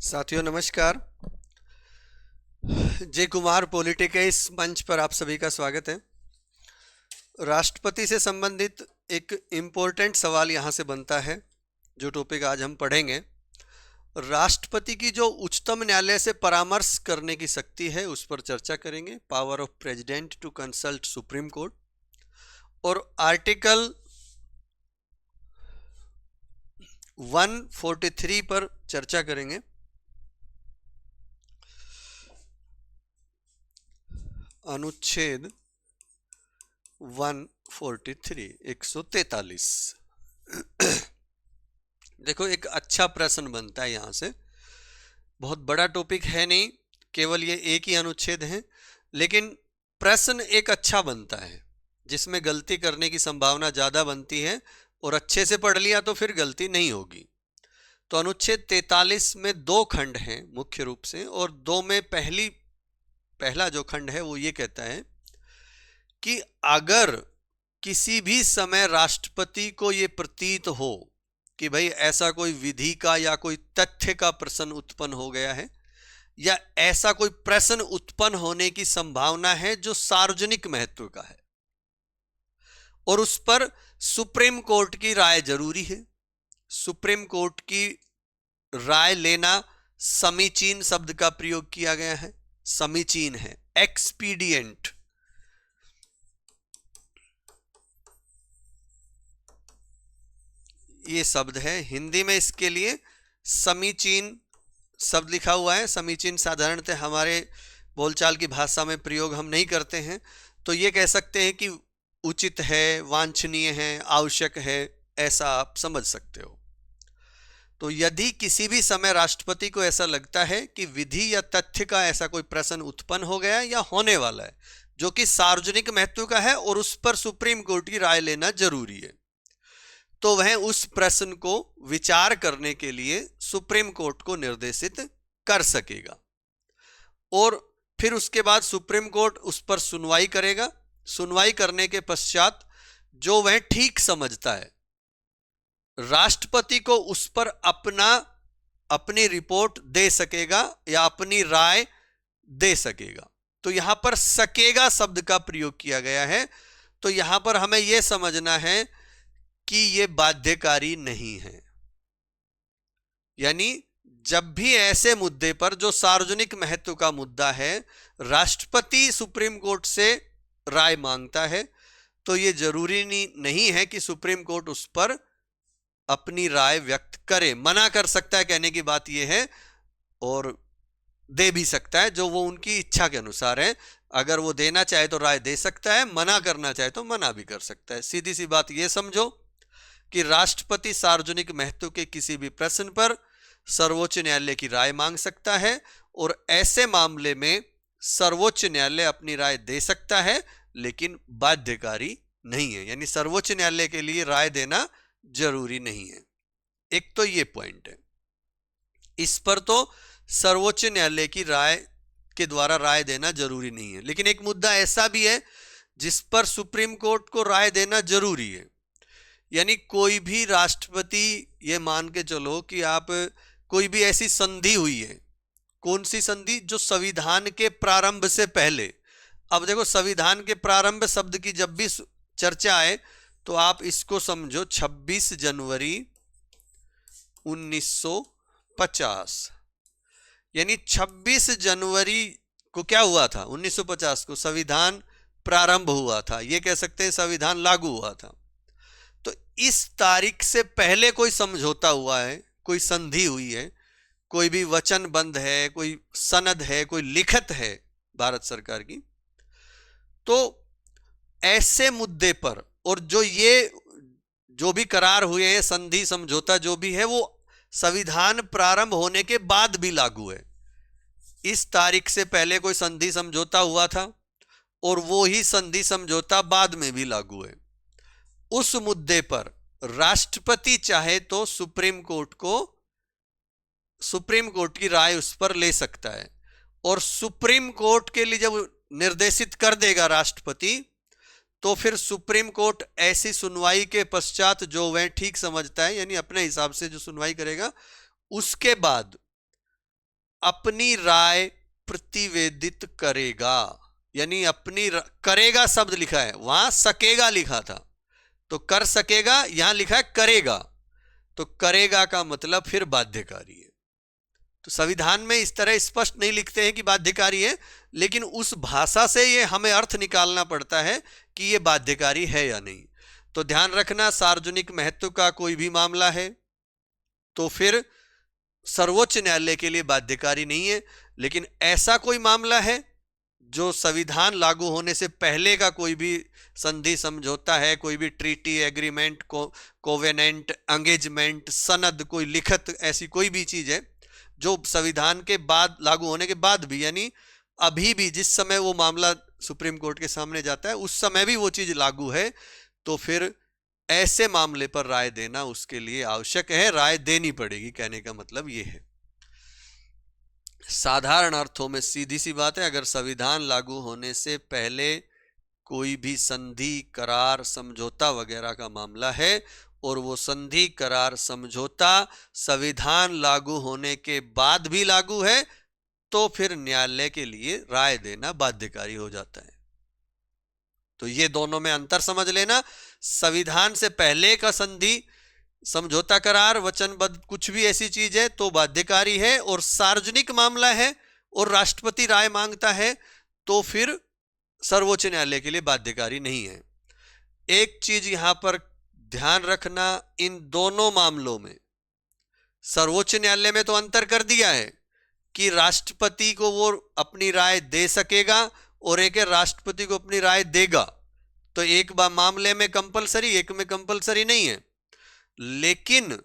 साथियों नमस्कार। जय कुमार पॉलिटिक के इस मंच पर आप सभी का स्वागत है। राष्ट्रपति से संबंधित एक इम्पोर्टेंट सवाल यहाँ से बनता है, जो टॉपिक आज हम पढ़ेंगे। राष्ट्रपति की जो उच्चतम न्यायालय से परामर्श करने की शक्ति है उस पर चर्चा करेंगे, power of president to consult supreme court, और आर्टिकल 143 पर चर्चा करेंगे। अनुच्छेद 143 देखो, एक अच्छा प्रश्न बनता है यहाँ से। बहुत बड़ा टॉपिक है नहीं, केवल ये एक ही अनुच्छेद है, लेकिन प्रश्न एक अच्छा बनता है जिसमें गलती करने की संभावना ज़्यादा बनती है, और अच्छे से पढ़ लिया तो फिर गलती नहीं होगी। तो अनुच्छेद 43 में दो खंड हैं मुख्य रूप से, और दो में पहला जो खंड है वो ये कहता है कि अगर किसी भी समय राष्ट्रपति को ये प्रतीत हो कि भाई ऐसा कोई विधि का या कोई तथ्य का प्रश्न उत्पन्न हो गया है, या ऐसा कोई प्रश्न उत्पन्न होने की संभावना है जो सार्वजनिक महत्व का है, और उस पर सुप्रीम कोर्ट की राय जरूरी है। सुप्रीम कोर्ट की राय लेना समीचीन शब्द का प्रयोग किया गया है। समीचीन है, एक्सपीडिएंट। ये शब्द है, हिंदी में इसके लिए समीचीन शब्द लिखा हुआ है। समीचीन साधारणतः हमारे बोलचाल की भाषा में प्रयोग हम नहीं करते हैं, तो ये कह सकते हैं कि उचित है, वांछनीय है, आवश्यक है, ऐसा आप समझ सकते हो। तो यदि किसी भी समय राष्ट्रपति को ऐसा लगता है कि विधि या तथ्य का ऐसा कोई प्रश्न उत्पन्न हो गया है या होने वाला है जो कि सार्वजनिक महत्व का है और उस पर सुप्रीम कोर्ट की राय लेना जरूरी है, तो वह उस प्रश्न को विचार करने के लिए सुप्रीम कोर्ट को निर्देशित कर सकेगा, और फिर उसके बाद सुप्रीम कोर्ट उस पर सुनवाई करेगा। सुनवाई करने के पश्चात जो वह ठीक समझता है, राष्ट्रपति को उस पर अपनी रिपोर्ट दे सकेगा या अपनी राय दे सकेगा। तो यहां पर सकेगा शब्द का प्रयोग किया गया है, तो यहां पर हमें यह समझना है कि यह बाध्यकारी नहीं है। यानी जब भी ऐसे मुद्दे पर जो सार्वजनिक महत्व का मुद्दा है राष्ट्रपति सुप्रीम कोर्ट से राय मांगता है, तो यह जरूरी नहीं है कि सुप्रीम कोर्ट उस पर अपनी राय व्यक्त करे। मना कर सकता है, कहने की बात यह है, और दे भी सकता है, जो वो उनकी इच्छा के अनुसार है। अगर वो देना चाहे तो राय दे सकता है, मना करना चाहे तो मना भी कर सकता है। सीधी सी बात ये समझो कि राष्ट्रपति सार्वजनिक महत्व के किसी भी प्रश्न पर सर्वोच्च न्यायालय की राय मांग सकता है, और ऐसे मामले में सर्वोच्च न्यायालय अपनी राय दे सकता है, लेकिन बाध्यकारी नहीं है। यानी सर्वोच्च न्यायालय के लिए राय देना जरूरी नहीं है। एक तो ये पॉइंट है, इस पर तो सर्वोच्च न्यायालय की राय के द्वारा राय देना जरूरी नहीं है। लेकिन एक मुद्दा ऐसा भी है जिस पर सुप्रीम कोर्ट को राय देना जरूरी है। यानी कोई भी राष्ट्रपति, ये मान के चलो कि आप कोई भी ऐसी संधि हुई है, कौन सी संधि, जो संविधान के प्रारंभ से पहले। अब देखो, संविधान के प्रारंभ शब्द की जब भी चर्चा आए तो आप इसको समझो 26 जनवरी 1950। यानी 26 जनवरी को क्या हुआ था, 1950 को संविधान प्रारंभ हुआ था। यह कह सकते हैं संविधान लागू हुआ था। तो इस तारीख से पहले कोई समझौता हुआ है, कोई संधि हुई है, कोई भी वचनबंध है, कोई सनद है, कोई लिखत है भारत सरकार की, तो ऐसे मुद्दे पर, और जो भी करार हुए हैं, संधि समझौता जो भी है, वो संविधान प्रारंभ होने के बाद भी लागू है। इस तारीख से पहले कोई संधि समझौता हुआ था और वो ही संधि समझौता बाद में भी लागू है। उस मुद्दे पर राष्ट्रपति चाहे तो सुप्रीम कोर्ट की राय उस पर ले सकता है, और सुप्रीम कोर्ट के लिए जब निर्देशित कर देगा राष्ट्रपति, तो फिर सुप्रीम कोर्ट ऐसी सुनवाई के पश्चात जो वह ठीक समझता है, यानी अपने हिसाब से जो सुनवाई करेगा, उसके बाद अपनी राय प्रतिवेदित करेगा, यानी करेगा शब्द लिखा है, वहां सकेगा लिखा था, तो कर सकेगा, यहां लिखा है करेगा, तो करेगा का मतलब फिर बाध्यकारी है। तो संविधान में इस तरह स्पष्ट नहीं लिखते हैं कि बाध्यकारी है, लेकिन उस भाषा से ये हमें अर्थ निकालना पड़ता है कि ये बाध्यकारी है या नहीं। तो ध्यान रखना, सार्वजनिक महत्व का कोई भी मामला है तो फिर सर्वोच्च न्यायालय के लिए बाध्यकारी नहीं है। लेकिन ऐसा कोई मामला है जो संविधान लागू होने से पहले का कोई भी संधि समझौता है, कोई भी ट्रीटी, एग्रीमेंट, कोवेनेंट, एंगेजमेंट, सनद, कोई लिखित ऐसी कोई भी चीज है जो संविधान के बाद लागू होने के बाद भी, यानी अभी भी जिस समय वो मामला सुप्रीम कोर्ट के सामने जाता है उस समय भी वो चीज लागू है, तो फिर ऐसे मामले पर राय देना उसके लिए आवश्यक है, राय देनी पड़ेगी। कहने का मतलब ये है। साधारण अर्थों में सीधी सी बात है, अगर संविधान लागू होने से पहले कोई भी संधि, करार, समझौता वगैरह का मामला है और वो संधि, करार, समझौता संविधान लागू होने के बाद भी लागू है, तो फिर न्यायालय के लिए राय देना बाध्यकारी हो जाता है। तो ये दोनों में अंतर समझ लेना। संविधान से पहले का संधि, समझौता, करार, वचनबद्ध कुछ भी ऐसी चीज है तो बाध्यकारी है, और सार्वजनिक मामला है और राष्ट्रपति राय मांगता है तो फिर सर्वोच्च न्यायालय के लिए बाध्यकारी नहीं है। एक चीज यहां पर ध्यान रखना, इन दोनों मामलों में सर्वोच्च न्यायालय में तो अंतर कर दिया है कि राष्ट्रपति को वो अपनी राय दे सकेगा और एक राष्ट्रपति को अपनी राय देगा। तो एक मामले में कंपलसरी, एक में कंपलसरी नहीं है। लेकिन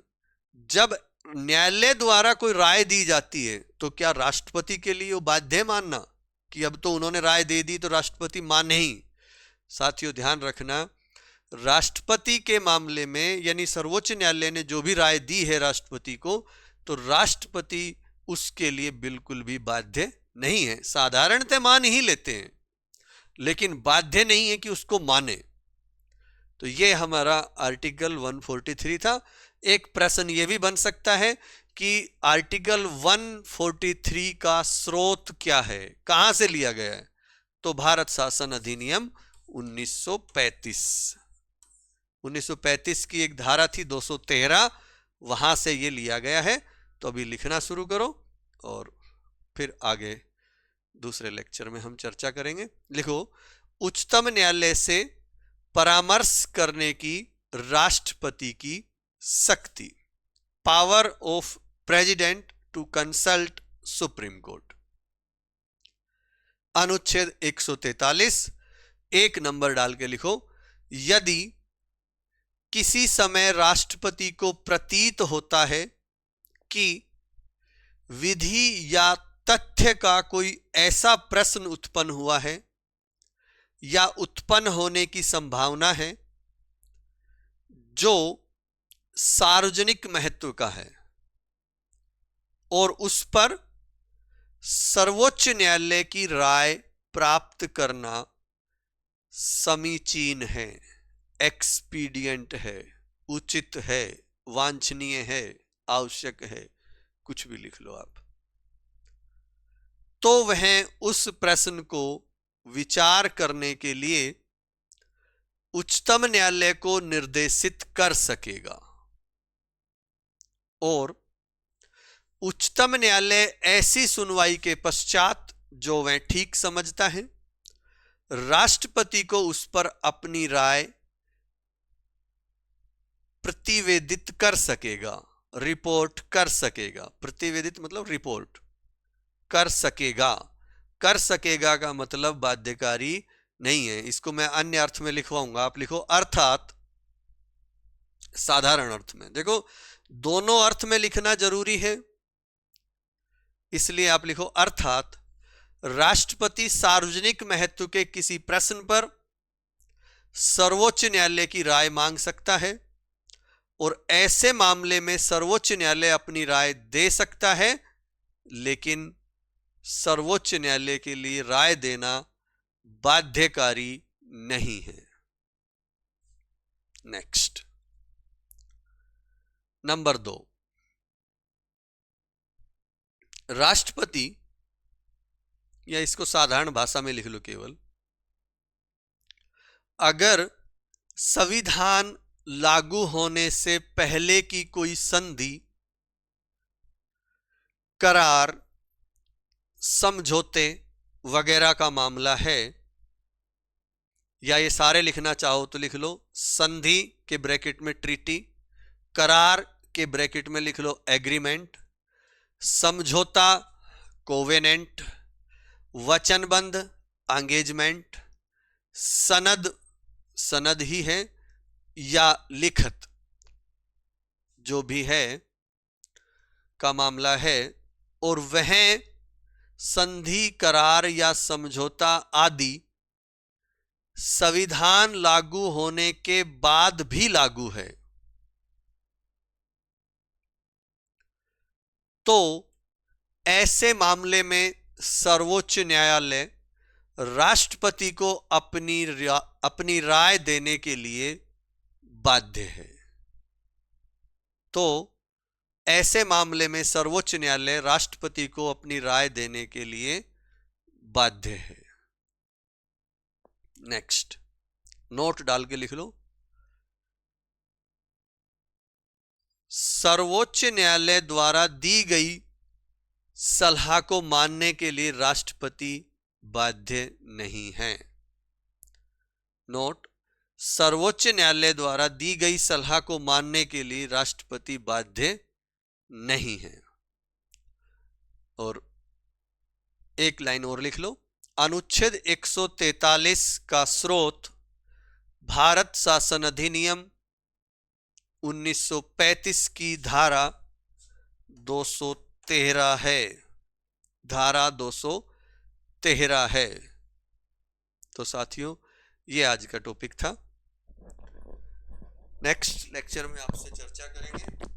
जब न्यायालय द्वारा कोई राय दी जाती है तो क्या राष्ट्रपति के लिए वो बाध्य मानना कि अब तो उन्होंने राय दे दी तो राष्ट्रपति माने ही? साथियों ध्यान रखना, राष्ट्रपति के मामले में यानी सर्वोच्च न्यायालय ने जो भी राय दी है राष्ट्रपति को, तो राष्ट्रपति उसके लिए बिल्कुल भी बाध्य नहीं है। साधारणतः मान ही लेते हैं लेकिन बाध्य नहीं है कि उसको माने। तो ये हमारा आर्टिकल 143 था। एक प्रश्न ये भी बन सकता है कि आर्टिकल 143 का स्रोत क्या है, कहां से लिया गया है? तो भारत शासन अधिनियम 1935 की एक धारा थी 213, वहां से ये लिया गया है। तो अभी लिखना शुरू करो और फिर आगे दूसरे लेक्चर में हम चर्चा करेंगे। लिखो, उच्चतम न्यायालय से परामर्श करने की राष्ट्रपति की शक्ति, power of president to consult supreme court. अनुच्छेद 143 एक नंबर डाल के लिखो, यदि किसी समय राष्ट्रपति को प्रतीत होता है कि विधि या तथ्य का कोई ऐसा प्रश्न उत्पन्न हुआ है या उत्पन्न होने की संभावना है जो सार्वजनिक महत्व का है और उस पर सर्वोच्च न्यायालय की राय प्राप्त करना समीचीन है, एक्सपीडिएंट है, उचित है, वांछनीय है, आवश्यक है, कुछ भी लिख लो आप, तो वह उस प्रश्न को विचार करने के लिए उच्चतम न्यायालय को निर्देशित कर सकेगा और उच्चतम न्यायालय ऐसी सुनवाई के पश्चात जो वह ठीक समझता है राष्ट्रपति को उस पर अपनी राय प्रतिवेदित कर सकेगा, रिपोर्ट कर सकेगा। प्रतिवेदित मतलब रिपोर्ट कर सकेगा। कर सकेगा का मतलब बाध्यकारी नहीं है। इसको मैं अन्य अर्थ में लिखवाऊंगा, आप लिखो अर्थात। साधारण अर्थ में, देखो दोनों अर्थ में लिखना जरूरी है, इसलिए आप लिखो अर्थात राष्ट्रपति सार्वजनिक महत्व के किसी प्रश्न पर सर्वोच्च न्यायालय की राय मांग सकता है और ऐसे मामले में सर्वोच्च न्यायालय अपनी राय दे सकता है, लेकिन सर्वोच्च न्यायालय के लिए राय देना बाध्यकारी नहीं है। नेक्स्ट, नंबर 2, राष्ट्रपति, या इसको साधारण भाषा में लिख लो केवल, अगर संविधान लागू होने से पहले की कोई संधि, करार, समझौते वगैरह का मामला है, या ये सारे लिखना चाहो तो लिख लो, संधि के ब्रैकेट में ट्रीटी, करार के ब्रैकेट में लिख लो एग्रीमेंट, समझौता कोवेनेंट, वचनबंध एंगेजमेंट, सनद, सनद ही है या लिखित जो भी है का मामला है, और वह संधि, करार या समझौता आदि संविधान लागू होने के बाद भी लागू है, तो ऐसे मामले में सर्वोच्च न्यायालय राष्ट्रपति को अपनी राय देने के लिए बाध्य है। तो ऐसे मामले में सर्वोच्च न्यायालय राष्ट्रपति को अपनी राय देने के लिए बाध्य है। नेक्स्ट, नोट डाल के लिख लो, सर्वोच्च न्यायालय द्वारा दी गई सलाह को मानने के लिए राष्ट्रपति बाध्य नहीं है। नोट, सर्वोच्च न्यायालय द्वारा दी गई सलाह को मानने के लिए राष्ट्रपति बाध्य नहीं है। और एक लाइन और लिख लो, अनुच्छेद 143 का स्रोत भारत शासन अधिनियम 1935 की धारा 213 है। धारा 213 है। तो साथियों, ये आज का टॉपिक था। नेक्स्ट लेक्चर में आपसे चर्चा करेंगे।